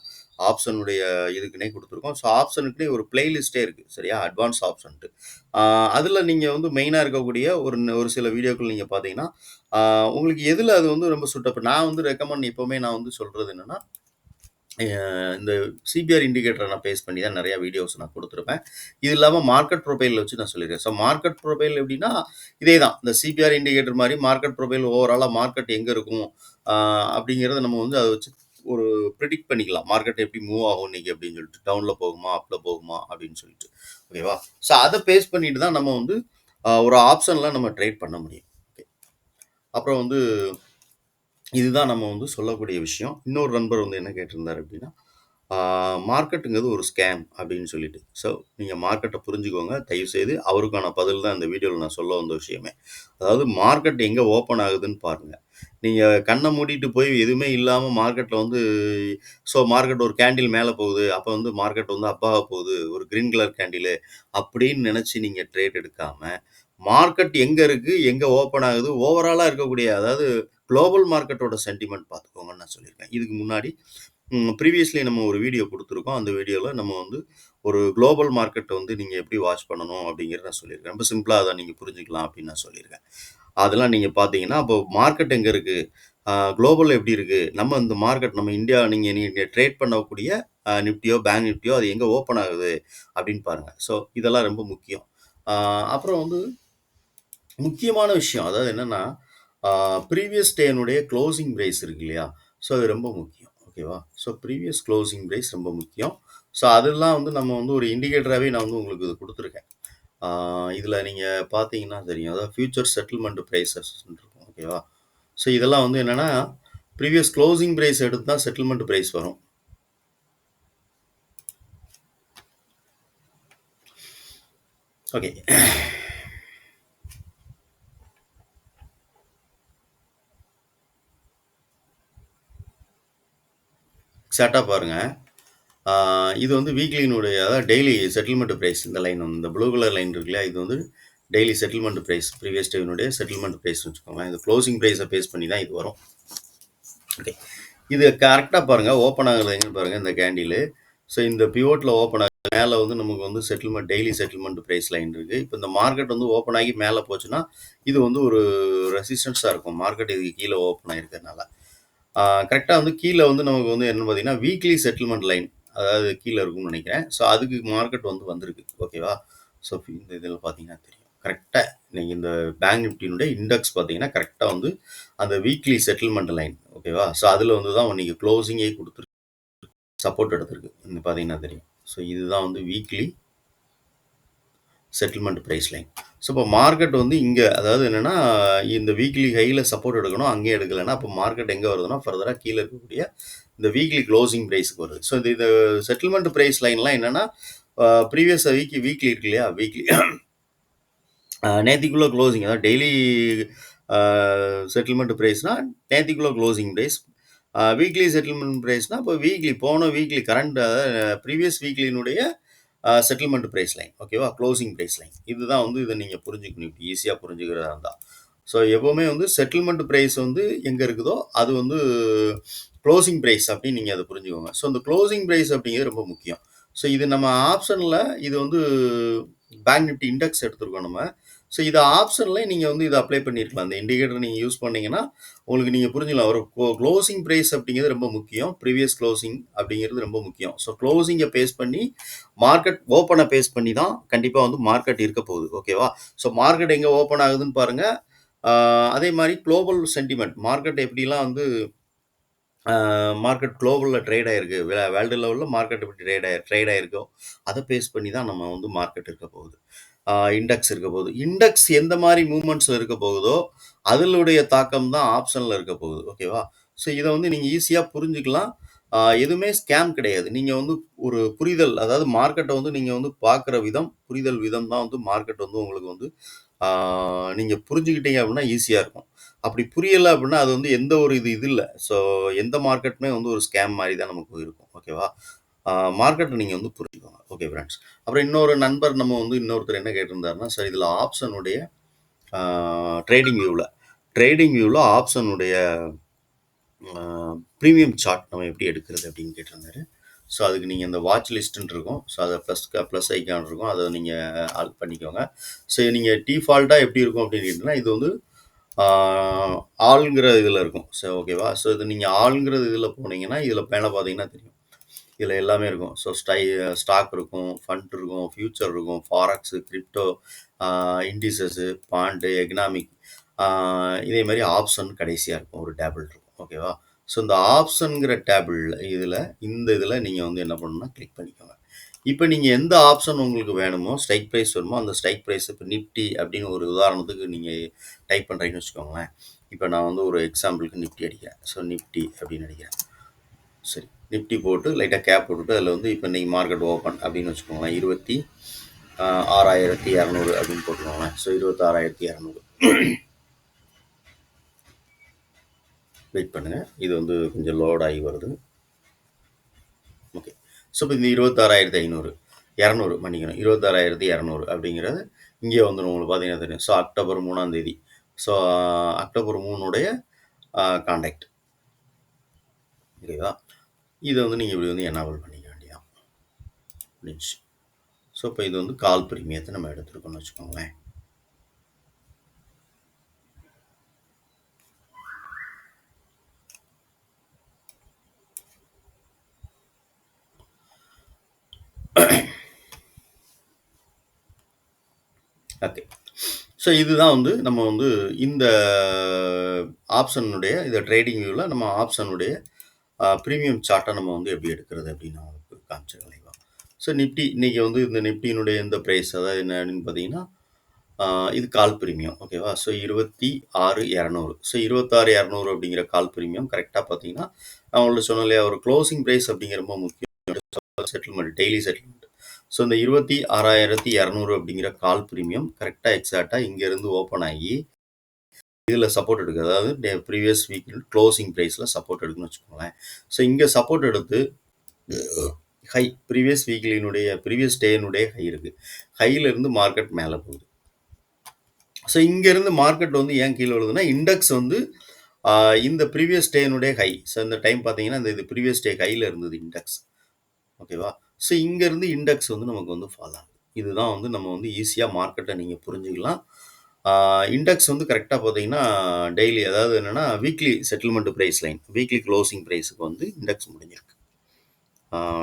ஆப்ஷனுடைய இதுக்குன்னே குடுத்துருக்கோம். ஸோ ஆப்ஷனுக்குன்னே ஒரு பிளேலிஸ்ட்டே இருக்கு. சரியா? அட்வான்ஸ் ஆப்ஷன்ட்டு. ஆ அதுல நீங்க வந்து மெயினா இருக்கக்கூடிய ஒரு சில வீடியோக்கள் நீங்க பார்த்தீங்கன்னா, ஆ உங்களுக்கு எதுல அது வந்து ரொம்ப சூட்டபிள் நான் வந்து எப்பவுமே நான் வந்து சொல்றது என்னன்னா, இந்த சிபிஆர் இண்டிகேட்டர நான் பேஸ் பண்ணி தான் நெறைய வீடியோஸ் நான் குடுத்துருப்பேன். இது இல்லாம மார்க்கெட் ப்ரொஃபைல் வச்சு நான் சொல்லியிருக்கேன். ஸோ மார்க்கெட் ப்ரொஃபைல் எப்படின்னா, இதே தான். இந்த சிபிஆர் இண்டிகேட்டர் மாரி மார்க்கெட் ப்ரொஃபைல் ஓவராலா மார்க்கெட் எங்க இருக்கும்? ஆ அப்படிங்கிறத நம்ம வந்து அத வச்சு ஒரு பிரெடிக்ட் பண்ணிக்கலாம். மார்க்கெட் எப்படி மூவ் ஆகும் இன்னைக்கு அப்படின்னு சொல்லிட்டு. டவுன்ல போகுமா? அப்ல போகுமா? அப்படின்னு சொல்லிட்டு. ஓகேவா? ஸோ அத பேஸ் பண்ணிட்டு தான் நம்ம வந்து ஒரு ஆப்ஷன்ல நம்ம ட்ரேட் பண்ண முடியும். ஓகே. அப்புறம் வந்து இதுதான் நம்ம வந்து சொல்லக்கூடிய விஷயம். இன்னொரு நண்பர் வந்து என்ன கேட்டிருந்தாரு அப்படின்னா, மார்க்கெட்டுங்கிறது ஒரு ஸ்கேம் அப்படின்னு சொல்லிட்டு. ஸோ நீங்க மார்க்கெட்ட புரிஞ்சுக்கோங்க. தயவுசெய்து அவருக்கான பதில் தான் இந்த வீடியோல நான் சொல்ல வந்த விஷயமே. அதாவது மார்க்கெட் எங்க ஓப்பன் ஆகுதுன்னு பாருங்க. நீங்க கண்ண மூடிட்டு போய் எதுவுமே இல்லாம மார்க்கெட்ல வந்து மார்க்கெட் ஒரு கேண்டில் மேல போகுது. அப்ப வந்து மார்க்கெட் வந்து அப் ஆக போகுது. ஒரு கிரீன் கலர் கேண்டிலு அப்படின்னு நினைச்சு நீங்க ட்ரேட் எடுக்காம, மார்க்கெட் எங்க இருக்கு? எங்க ஓப்பன் ஆகுது? ஓவராலா இருக்கக்கூடிய அதாவது குளோபல் மார்க்கெட்டோட சென்டிமென்ட் பார்த்துக்கோங்கன்னு நான் சொல்லியிருக்கேன். இதுக்கு முன்னாடி ப்ரீவியஸ்லி நம்ம ஒரு வீடியோ குடுத்துருக்கோம். அந்த வீடியோல நம்ம வந்து ஒரு குளோபல் மார்க்கெட்ட வந்து நீங்க எப்படி வாட்ச் பண்ணணும் அப்படிங்கிறத நான் சொல்லியிருக்கேன். ரொம்ப சிம்பிளா அத நீங்க புரிஞ்சுக்கலாம் அப்படின்னு நான் சொல்லியிருக்கேன். அதெல்லாம் நீங்க பார்த்தீங்கன்னா, அப்போ மார்க்கெட் எங்க இருக்கு? குளோபல் எப்படி இருக்கு? நம்ம இந்த மார்க்கெட் நம்ம இந்தியா நீங்க ட்ரேட் பண்ணக்கூடிய நிஃப்டியோ, பேங்க் நிஃப்டியோ அது எங்க ஓப்பன் ஆகுது அப்படின்னு பாருங்க. ஸோ இதெல்லாம் ரொம்ப முக்கியம். ஆ அப்புறம் வந்து முக்கியமான விஷயம். அதாவது என்னன்னா, ஆ ப்ரீவியஸ் டேனுடைய குளோசிங் பிரைஸ் இருக்கு இல்லையா? ஸோ அது ரொம்ப முக்கியம். ஓகேவா? ஸோ ப்ரீவியஸ் குளோசிங் பிரைஸ் ரொம்ப முக்கியம். ஸோ அதெல்லாம் வந்து நம்ம வந்து ஒரு இண்டிகேட்டராவே நான் வந்து உங்களுக்கு இது குடுத்துருக்கேன். ஆ இதுல நீங்க பார்த்தீங்கன்னா தெரியும். அதாவது ஃபியூச்சர் செட்டில்மென்ட் பிரைஸஸ்ன்னு இருக்கும். ஓகேவா? ஸோ இதெல்லாம் வந்து என்னன்னா, ப்ரீவியஸ் குளோசிங் பிரைஸ் எடுத்து தான் செட்டில்மென்ட் பிரைஸ் வரும். ஓகே. எக்ஸாக்ட்டா பாருங்க. ஆ இது வந்து வீக்லியினுடைய அதாவது டெய்லி செட்டில்மென்ட் பிரைஸ் இந்த லைன் வந்து இந்த ப்ளூ கலர் லைன் இருக்கு இல்லையா? இது வந்து டெய்லி செட்டில்மென்ட் பிரைஸ். ப்ரீவியஸ் டேவினுடைய செட்டில்மென்ட் பிரைஸ்ன்னு வச்சுக்கோங்களேன். இது குளோசிங் பிரைஸ பேஸ் பண்ணி தான் இது வரும். ஓகே. இது கரெக்ட்டா பாருங்க. ஓப்பன் ஆகுறது எங்கன்னு பாருங்க. இந்த கேண்டிலு. ஸோ இந்த பிவோட்ல ஓப்பன் ஆகுது. மேல வந்து நமக்கு வந்து settlement daily settlement price line இருக்கு. இப்ப இந்த மார்க்கெட் வந்து ஓப்பன் ஆகி மேல போச்சுன்னா, இது வந்து ஒரு ரெசிஸ்டன்ஸா இருக்கும். மார்க்கெட் இதுக்கு கீழ ஓப்பன் ஆயிருக்கிறதுனால. கரெக்ட்டா வந்து கீழ வந்து நமக்கு வந்து என்னன்னு பார்த்தீங்கன்னா, வீக்லி செட்டில்மென்ட் லைன். அதாவது கீழ இருக்கும்னு நெனைக்கிறேன். ஸோ அதுக்கு மார்க்கெட் வந்து வந்திருக்கு. ஓகேவா? ஸோ இந்த இதில பார்த்தீங்கன்னா தெரியும். கரெக்ட்டா நீங்க இந்த பேங்க் நிஃப்டியினுடைய இண்டெக்ஸ் பார்த்தீங்கன்னா, கரெக்ட்டா வந்து அந்த வீக்லி செட்டில்மென்ட் லைன். ஓகேவா? ஸோ அதில வந்து தான் இன்னைக்கு குளோசிங்கே குடுத்துருக்கு. சப்போர்ட் எடுத்திருக்கு. இங்க பார்த்தீங்கன்னா தெரியும். ஸோ இதுதான் வந்து weekly settlement price line. So இப்போ மார்க்கெட் வந்து இங்க அதாவது என்னன்னா, இந்த வீக்லி ஹைல சப்போர்ட் எடுக்கணும். அங்கேயும் எடுக்கலன்னா, அப்போ மார்க்கெட் எங்க வருதுன்னா, ஃபர்தரா கீழ இருக்கக்கூடிய இந்த வீக்லி க்ளோசிங் பிரைஸ்க்கு வருது. ஸோ இது செட்டில்மென்ட் பிரைஸ் லைன்லாம் என்னன்னா, ப்ரீவியஸ் வீக்லி இருக்கு இல்லையா? வீக்லி நேத்திக்குள்ள க்ளோசிங் அதாவது டெய்லி அ செட்டில்மென்ட் பிரைஸ்னா, நேத்திக்குள்ள க்ளோசிங் பிரைஸ். வீக்லி செட்டில்மென்ட் பிரைஸ்னா, இப்போ போன வீக்லி கரண்ட் ப்ரீவியஸ் வீக்லியினுடைய செட்டில்மென்ட் பிரைஸ் லைன். ஓகேவா? Closing price line. இதுதான் வந்து இத நீங்க புரிஞ்சுக்கணும். இப்படி ஈஸியா புரிஞ்சுக்கிறதா இருந்தா. ஸோ எப்பவுமே வந்து செட்டில்மென்ட் பிரைஸ் வந்து எங்க இருக்குதோ, அது வந்து குளோசிங் பிரைஸ் அப்படின்னு நீங்க அத புரிஞ்சுக்கோங்க. ஸோ இந்த குளோசிங் பிரைஸ் அப்படிங்கிறது ரொம்ப முக்கியம். ஸோ இது நம்ம ஆப்ஷன்ல இது வந்து பேங்க் நிஃப்டி இண்டெக்ஸ் எடுத்திருக்கோம் நம்ம. ஸோ இத ஆப்ஷன்ல நீங்க வந்து இத அப்ளை பண்ணியிருக்கலாம். இந்த இண்டிகேட்டர் நீங்க யூஸ் பண்ணீங்கன்னா, உங்களுக்கு நீங்க புரிஞ்சுக்கலாம். ஒரு குளோசிங் பிரைஸ் அப்படிங்கிறது ரொம்ப முக்கியம். ப்ரீவியஸ் குளோசிங் அப்படிங்கிறது ரொம்ப முக்கியம். ஸோ குளோசிங்க பேஸ் பண்ணி மார்க்கெட் ஓப்பன பேஸ் பண்ணி தான் கண்டிப்பா வந்து மார்க்கெட் இருக்க போகுது. ஓகேவா? ஸோ மார்க்கெட் எங்க ஓப்பன் ஆகுதுன்னு பாருங்க. ஆ அதே மாரி குளோபல் சென்டிமென்ட் மார்க்கெட் எப்படிலாம் வந்து மார்க்கெட் குளோபல்ல ட்ரேட் ஆயிருக்கு. வேர்ல்டு லெவல்ல மார்க்கெட் எப்படி ட்ரேட் ஆயிருக்கோ, அத பேஸ் பண்ணி தான் நம்ம வந்து மார்க்கெட் இருக்க போகுது. இண்டெக்ஸ் இருக்க போகுது. இண்டெக்ஸ் எந்த மாரி மூவ்மெண்ட்ஸ்ல இருக்க போகுதோ, அதனுடைய தாக்கம் தான் ஆப்ஷன்ல இருக்க போகுது. ஓகேவா? ஸோ இத வந்து நீங்க ஈஸியா புரிஞ்சுக்கலாம். எதுவுமே ஸ்கேம் கிடையாது. நீங்க வந்து ஒரு புரிதல் அதாவது மார்க்கெட்ட வந்து நீங்க வந்து பார்க்குற விதம், புரிதல் விதம் தான் வந்து மார்க்கெட் வந்து உங்களுக்கு வந்து ஆ நீங்க புரிஞ்சுக்கிட்டீங்க அப்படின்னா ஈஸியா இருக்கும். அப்படி புரியல அப்படின்னா, அது வந்து எந்த ஒரு இது இல்ல. ஸோ எந்த மார்க்கெட்டுமே வந்து ஒரு ஸ்கேம் மாரி தான் நமக்கு இருக்கும். ஓகேவா? மார்க்கெட்ட நீங்க வந்து புரிஞ்சுக்கோங்க. Okay friends. அப்புறம் இன்னொரு நண்பர் நம்ம வந்து இன்னொருத்தர் என்ன கேட்டிருந்தாருன்னா, சார் இதில ஆப்ஷனுடைய ஆ ட்ரேடிங் வியூல ஆப்ஷனுடைய ஆ பிரீமியம் சார்ட் நம்ம எப்படி எடுக்கிறது அப்படின்னு கேட்டிருந்தாரு. ஸோ அதுக்கு நீங்க இந்த வாட்ச் லிஸ்ட்ன்னு இருக்கும். ஸோ அத ப்ளஸ் ஐகான் இருக்கும். அத நீங்க ஆட் பண்ணிக்கோங்க. ஸோ நீங்க டிஃபால்ட்டா எப்படி இருக்கும் அப்படின்னு கேட்டீங்கன்னா, இது வந்து ஆ ஆல்ங்கிற இதில இருக்கும். ஸோ ஓகேவா? ஸோ இது நீங்க ஆல்ங்கிற இதில போனீங்கன்னா, இதில மேல பார்த்தீங்கன்னா தெரியும். இதில எல்லாமே இருக்கும். ஸோ ஸ்டாக் இருக்கும், ஃபண்ட் இருக்கும், ஃபியூச்சர் இருக்கும், ஃபாரெக்ஸ், கிரிப்டோ, ஆ இண்டிசஸு, பாண்டு, எக்கனாமிக் இதே மாரி ஆப்ஷன் கடைசியா இருக்கும். ஒரு டேபிள் இருக்கும். ஓகேவா? ஸோ இந்த ஆப்ஷன்ங்கிற டேபிள்ல இந்த இதில நீங்க வந்து என்ன பண்ணணும்னா கிளிக் பண்ணிக்கோங்க. இப்ப நீங்க எந்த ஆப்ஷன் உங்களுக்கு வேணுமோ, ஸ்ட்ரைக் பிரைஸ் வேணுமோ, அந்த ஸ்ட்ரைக் பிரைஸ் இப்ப நிஃப்டி அப்படின்னு ஒரு உதாரணத்துக்கு நீங்க டைப் பண்றீங்கன்னு வச்சுக்கோங்களேன். இப்ப நான் வந்து ஒரு எக்ஸாம்பிளுக்கு நிஃப்டி அடிக்கிறேன். ஸோ நிஃப்டி அப்படின்னு அடிக்கிறேன். சரி. நிஃப்டி போட்டு லைட்டா கேப் போட்டுட்டு அதில வந்து இப்ப இன்னைக்கு மார்க்கெட் ஓப்பன் அப்படின்னு வச்சுக்கோங்களேன். 26,200 அப்படின்னு போட்டுக்கோங்களேன். ஸோ 26,200 வெயிட் பண்ணுங்க. இது வந்து கொஞ்சம் லோட் ஆகி வருது. ஓகே. ஸோ இப்போ இந்த 26,500 200 மன்னிக்கணும். 26,200 அப்படிங்கிறது இங்கே வந்துரும் உங்களுக்கு பார்த்தீங்கன்னா தெரியும். ஸோ அக்டோபர் 3ஆம் தேதி. ஸோ அக்டோபர் 3 உடைய கான்டாக்ட். ஓகேவா? இதை வந்து நீங்கள் இப்படி வந்து எனாபிள் பண்ணிக்க வேண்டியதான் முடிஞ்சு. ஸோ இப்போ இது வந்து கால் பிரீமியத்தை நம்ம எடுத்துருக்கோம்னு வச்சுக்கோங்களேன். ஓகே. ஸோ இதுதான் வந்து நம்ம வந்து இந்த ஆப்ஷனுடைய இந்த ட்ரேடிங் வியூவில் நம்ம ஆப்ஷனுடைய ப்ரீமியம் சார்ட்டை நம்ம வந்து எப்படி எடுக்கிறது அப்படின்னு நான் உங்களுக்கு காமிச்சிருக்கேன். ஸோ நிஃப்டி இன்றைக்கி வந்து இந்த நிஃப்டியினுடைய இந்த ப்ரைஸ் அதாவது என்ன அப்படின்னு பார்த்தீங்கன்னா இது கால் ப்ரீமியம் ஓகேவா. ஸோ 26,200 ஸோ 26,200 அப்படிங்கிற கால் ப்ரீமியம் கரெக்டாக பார்த்தீங்கன்னா நான் உங்களுக்கு சொன்னேன் இல்லையா, ஒரு க்ளோசிங் ப்ரைஸ் அப்படிங்கிற ரொம்ப முக்கியம். Settlement daily settlement. ஸோ இந்த 26,200 அப்படிங்கிற கால் ப்ரீமியம் கரெக்டாக எக்ஸாக்டாக இங்கேருந்து ஓப்பன் ஆகி இதில் சப்போர்ட் எடுக்குது. அதாவது ப்ரீவியஸ் வீக் க்ளோசிங் ப்ரைஸில் சப்போர்ட் எடுக்குன்னு வச்சுக்கோங்களேன். ஸோ இங்கே சப்போர்ட் எடுத்து ஹை ப்ரீவியஸ் வீக்லினுடைய ப்ரீவியஸ் டேனுடைய ஹை இருக்குது. ஹையிலேருந்து மார்க்கெட் மேலே போகுது. ஸோ இங்கேருந்து மார்க்கெட் வந்து ஏன் கீழே விழுதுன்னா இண்டெக்ஸ் வந்து இந்த ப்ரீவியஸ் டேனுடைய ஹை. ஸோ இந்த டைம் பார்த்தீங்கன்னா இந்த இது ப்ரீவியஸ் டே ஹையில் இருந்தது இண்டெக்ஸ் ஓகேவா. ஸோ இங்கேருந்து இண்டெக்ஸ் வந்து நமக்கு வந்து ஃபால் ஆகுது. இதுதான் வந்து நம்ம வந்து ஈஸியாக மார்க்கெட்டை நீங்கள் புரிஞ்சுக்கலாம். இண்டெக்ஸ் வந்து கரெக்டாக பார்த்தீங்கன்னா டெய்லி அதாவது என்னென்னா weekly settlement price line weekly closing ப்ரைஸுக்கு வந்து இண்டெக்ஸ் முடிஞ்சிருக்கு.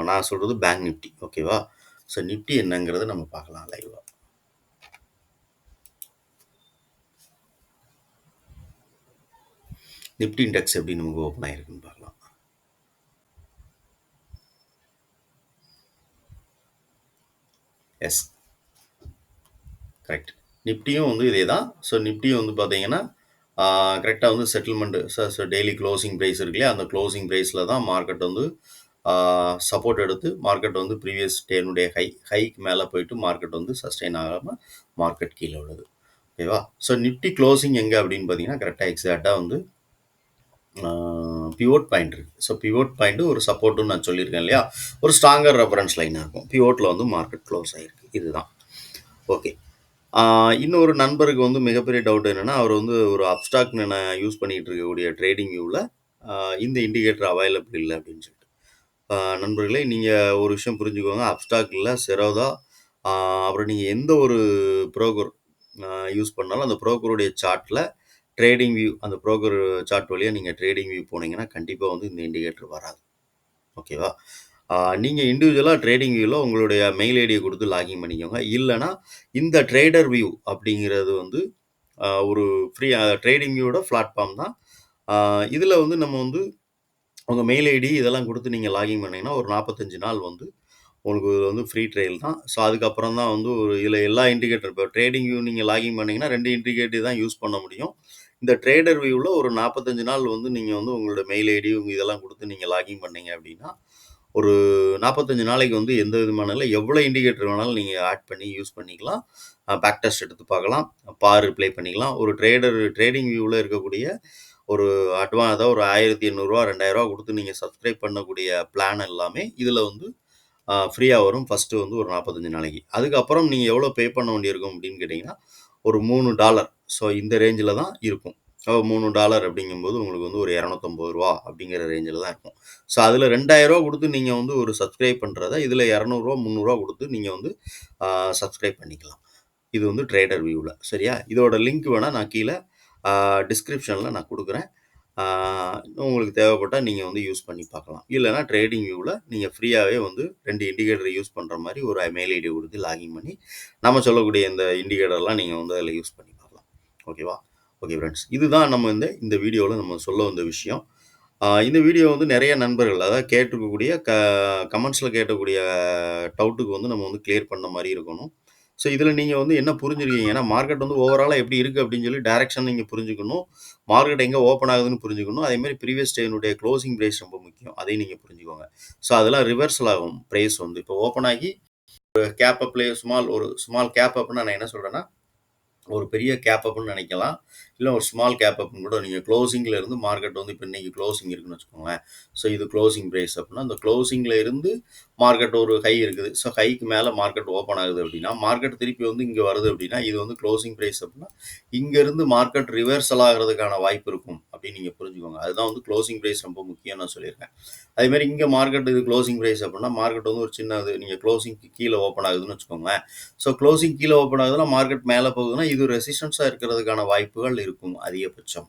நான் சொல்கிறது பேங்க் நிஃப்டி ஓகேவா. ஸோ நிஃப்டி என்னங்கிறத நம்ம பார்க்கலாம் லைவாக. நிஃப்டி இண்டெக்ஸ் எப்படி நமக்கு ஓப்பன் ஆகிருக்குன்னு பார்க்கலாம். Yes correct. நிஃப்டியும் வந்து இதே தான். ஸோ நிஃப்டியும் வந்து பார்த்தீங்கன்னா கரெக்டாக வந்து settlement so daily closing price இருக்கு இல்லையா, அந்த க்ளோசிங் ப்ரைஸில் தான் மார்க்கெட் வந்து சப்போர்ட் எடுத்து மார்க்கெட் வந்து ப்ரீவியஸ் டேனுடைய ஹைக்கு மேலே போயிட்டு மார்க்கெட் வந்து சஸ்டெயின் ஆகாமல் மார்க்கெட் கீழே உள்ளது ஓகேவா. ஸோ நிஃப்டி க்ளோசிங் எங்கே அப்படின்னு பார்த்தீங்கன்னா கரெக்டாக எக்ஸாக்டாக வந்து பிவோட் பாயிண்ட் இருக்குது. ஸோ பிவோட் பாயிண்ட்டு ஒரு சப்போர்ட்டுன்னு நான் சொல்லியிருக்கேன் இல்லையா, ஒரு ஸ்ட்ராங்கர் ரெஃபரன்ஸ் லைனாக இருக்கும். பிவோட்டில் வந்து மார்க்கெட் க்ளோஸ் ஆகிருக்கு. இதுதான் ஓகே. இன்னொரு நண்பருக்கு வந்து மிகப்பெரிய டவுட் என்னென்னா அவர் வந்து ஒரு அப்ஸ்டாக் யூஸ் பண்ணிகிட்டு இருக்கக்கூடிய ட்ரேடிங் வியூவில் இந்த இண்டிகேட்டர் அவைலபிள் இல்லை அப்படின்னு சொல்லிட்டு. நண்பர்களே நீங்கள் ஒரு விஷயம் புரிஞ்சுக்கோங்க, அப்ஸ்டாக்கில் செரோதா அப்புறம் நீங்கள் எந்த ஒரு ப்ரோக்கர் யூஸ் பண்ணாலும் அந்த ப்ரோக்கருடைய சார்ட்டில் ட்ரேடிங் வியூ அந்த ப்ரோக்கர் சார்ட் வழியாக நீங்கள் ட்ரேடிங் வியூ போனீங்கன்னா கண்டிப்பாக வந்து இந்த இண்டிகேட்டர் வராது ஓகேவா. நீங்கள் இண்டிவிஜுவலாக ட்ரேடிங் வியூவில் உங்களுடைய மெயில் ஐடியை கொடுத்து லாகின் பண்ணிக்கோங்க. இல்லைனா இந்த ட்ரேடர் வியூ அப்படிங்கிறது வந்து ஒரு ஃப்ரீ ட்ரேடிங் வியூவோட பிளாட்ஃபார்ம் தான். இதில் வந்து நம்ம வந்து உங்கள் மெயில் ஐடி இதெல்லாம் கொடுத்து நீங்கள் லாகின் பண்ணிங்கன்னா ஒரு 45 நாள் வந்து உங்களுக்கு வந்து ஃப்ரீ ட்ரையல் தான். ஸோ அதுக்கப்புறம் தான் வந்து ஒரு இதில் எல்லா இண்டிகேட்டர் இப்போ ட்ரேடிங் வியூ நீங்கள் லாகின் பண்ணிங்கன்னா 2 இண்டிகேட்டர் தான் யூஸ் பண்ண முடியும். இந்த ட்ரேடர் வியூவில் ஒரு 45 நாள் வந்து நீங்கள் வந்து உங்களோட மெயில் ஐடி இதெல்லாம் கொடுத்து நீங்கள் லாகின் பண்ணீங்க அப்படின்னா ஒரு 45 நாளைக்கு வந்து எந்த விதமான எவ்வளோ இண்டிகேட்டர் வேணாலும் நீங்கள் ஆட் பண்ணி யூஸ் பண்ணிக்கலாம். பேக் டெஸ்ட் எடுத்து பார்க்கலாம், ரிப்ளை பண்ணிக்கலாம். ஒரு ட்ரேடிங் வியூவில் இருக்கக்கூடிய ஒரு அதாவது ஒரு 1,800 2,000 கொடுத்து நீங்கள் சப்ஸ்கிரைப் பண்ணக்கூடிய பிளான் எல்லாமே இதில் வந்து ஃப்ரீயாக வரும். ஃபஸ்ட்டு வந்து ஒரு 45 நாளைக்கு. அதுக்கப்புறம் நீங்கள் எவ்வளோ பே பண்ண வேண்டியிருக்கும் அப்படின்னு கேட்டிங்கன்னா ஒரு $3. ஸோ இந்த ரேஞ்சில் தான் இருக்கும். $3 அப்படிங்கும்போது உங்களுக்கு வந்து ஒரு $250 அப்படிங்கிற ரேஞ்சில் தான் இருக்கும். ஸோ அதில் $2,000 கொடுத்து நீங்கள் வந்து ஒரு சப்ஸ்கிரைப் பண்ணுறத இதில் $200 $300 கொடுத்து நீங்கள் வந்து சப்ஸ்கிரைப் பண்ணிக்கலாம். இது வந்து ட்ரேடர் வியூவில் சரியா. இதோட லிங்க் வேணால் நான் கீழே டிஸ்கிரிப்ஷனில் நான் கொடுக்குறேன். உங்களுக்கு தேவைப்பட்டால் நீங்கள் வந்து யூஸ் பண்ணி பார்க்கலாம். இல்லைனா ட்ரேடிங் வியூவில் நீங்கள் ஃப்ரீயாகவே வந்து 2 இண்டிகேட்டர் யூஸ் பண்ணுற மாதிரி ஒரு மெயில் ஐடி கொடுத்து லாகின் பண்ணி நம்ம சொல்லக்கூடிய இந்த இண்டிகேட்டர்லாம் நீங்கள் வந்து அதில் யூஸ் பண்ணி பார்க்கலாம் ஓகேவா. ஓகே ஃப்ரெண்ட்ஸ், இதுதான் நம்ம இந்த வீடியோவில் நம்ம சொல்ல வந்த விஷயம். இந்த வீடியோ வந்து நிறைய நண்பர்கள் அதாவது கேட்டுக்கக்கூடிய கமெண்ட்ஸில் கேட்கக்கூடிய டவுட்டுக்கு வந்து நம்ம வந்து கிளியர் பண்ண மாதிரி இருக்கணும். ஸோ இதில் நீங்கள் வந்து என்ன புரிஞ்சுருக்கீங்க, ஏன்னா மார்க்கெட் வந்து ஓவராலாக எப்படி இருக்குது அப்படின்னு சொல்லி டைரக்ஷன் நீங்கள் புரிஞ்சுக்கணும். மார்க்கெட் எங்கே ஓப்பன் ஆகுதுன்னு புரிஞ்சுக்கணும். அதேமாதிரி ப்ரீவியஸ் டேனுடைய க்ளோசிங் ப்ரைஸ் ரொம்ப முக்கியம், அதையும் நீங்கள் புரிஞ்சுக்கோங்க. ஸோ அதெல்லாம் ரிவர்சல் ஆகும் ப்ரைஸ் வந்து இப்போ ஓப்பன் ஆகி ஒரு கேப் அப்லேயே ஒரு ஸ்மால் கேப் அப்னா நான் என்ன சொல்கிறேன்னா ஒரு பெரிய கேப் அப்னு நினைக்கலாம். இல்ல ஒரு ஸ்மால் கேப் அப்ன்னு கூட நீங்க குளோசிங்ல இருந்து மார்க்கெட் வந்து இப்ப இன்னைக்கு குளோசிங் இருக்குன்னு வச்சுக்கோங்களேன். ஸோ இது குளோசிங் பிரைஸ் அப்டின்னா, அந்த குளோசிங்ல இருந்து மார்க்கெட் ஒரு ஹை இருக்குது. ஸோ ஹைக்கு மேல மார்க்கெட் ஓப்பன் ஆகுது அப்படின்னா, மார்க்கெட் திருப்பி வந்து இங்க வருது அப்படின்னா, இது வந்து குளோசிங் பிரைஸ் அப்படின்னா, இங்க இருந்து மார்க்கெட் ரிவர்சல் ஆகுறதுக்கான வாய்ப்பு இருக்கும் அப்படின்னு நீங்க புரிஞ்சுக்கோங்க. அதுதான் வந்து குளோசிங் பிரைஸ் ரொம்ப முக்கியம்னு நான் சொல்லியிருக்கேன். அதே மாரி இங்க மார்க்கெட் இது குளோசிங் பிரைஸ் அப்படின்னா, மார்க்கெட் வந்து ஒரு சின்னது நீங்க குளோசிங்க்கு கீழ ஓப்பன் ஆகுதுன்னு வச்சுக்கோங்களேன். ஸோ க்ளோசிங் கீழ ஓப்பன் ஆகுதுன்னா, மார்க்கெட் மேல போகுதுன்னா, இது ரெசிஸ்டன்ஸா இருக்கிறதுக்கான வாய்ப்புகள் இருக்கும் அதிகபட்சம்.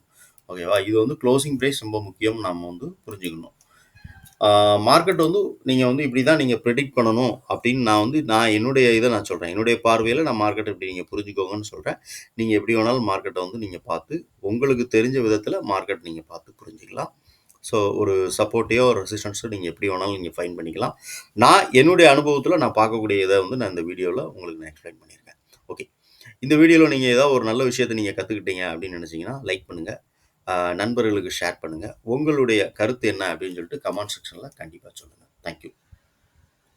ஓகேவா? இது வந்து க்ளோசிங் பிரைஸ் ரொம்ப முக்கியம் நம்ம வந்து புரிஞ்சுக்கணும். மார்க்கெட் வந்து நீங்க வந்து இப்படி தான் நீங்க பிரெடிக்ட் பண்ணணும் அப்படின்னு நான் என்னுடைய இத நான் சொல்றேன். என்னுடைய பார்வையில நான் மார்க்கெட் இப்படி நீங்க புரிஞ்சுக்கோங்கன்னு சொல்றேன். நீங்க எப்படி வேணாலும் மார்க்கெட்ட வந்து நீங்க பார்த்து, உங்களுக்கு தெரிஞ்ச விதத்தில மார்க்கெட் நீங்க பார்த்து புரிஞ்சுக்கலாம். ஸோ ஒரு சப்போர்ட்டையோ, ரெசிஸ்டன்ஸோ நீங்க எப்படி வேணாலும் நீங்க ஃபைண்ட் பண்ணிக்கலாம். நான் என்னுடைய அனுபவத்தில நான் பார்க்கக்கூடிய இத வந்து நான் இந்த வீடியோல உங்களுக்கு நான் எக்ஸ்பிளைன் பண்ணியிருக்கேன். ஓகே. இந்த வீடியோல நீங்க ஏதாவது ஒரு நல்ல விஷயத்த நீங்க கத்துக்கிட்டீங்க அப்படின்னு நினைச்சீங்கன்னா, லைக் பண்ணுங்க. நண்பர்களுக்கு ஷேர் பண்ணுங்க. உங்களுடைய கருத்து என்ன அப்படின்னு சொல்லிட்டு கமெண்ட் செக்ஷன்ல கண்டிப்பா சொல்லுங்க. Thank you.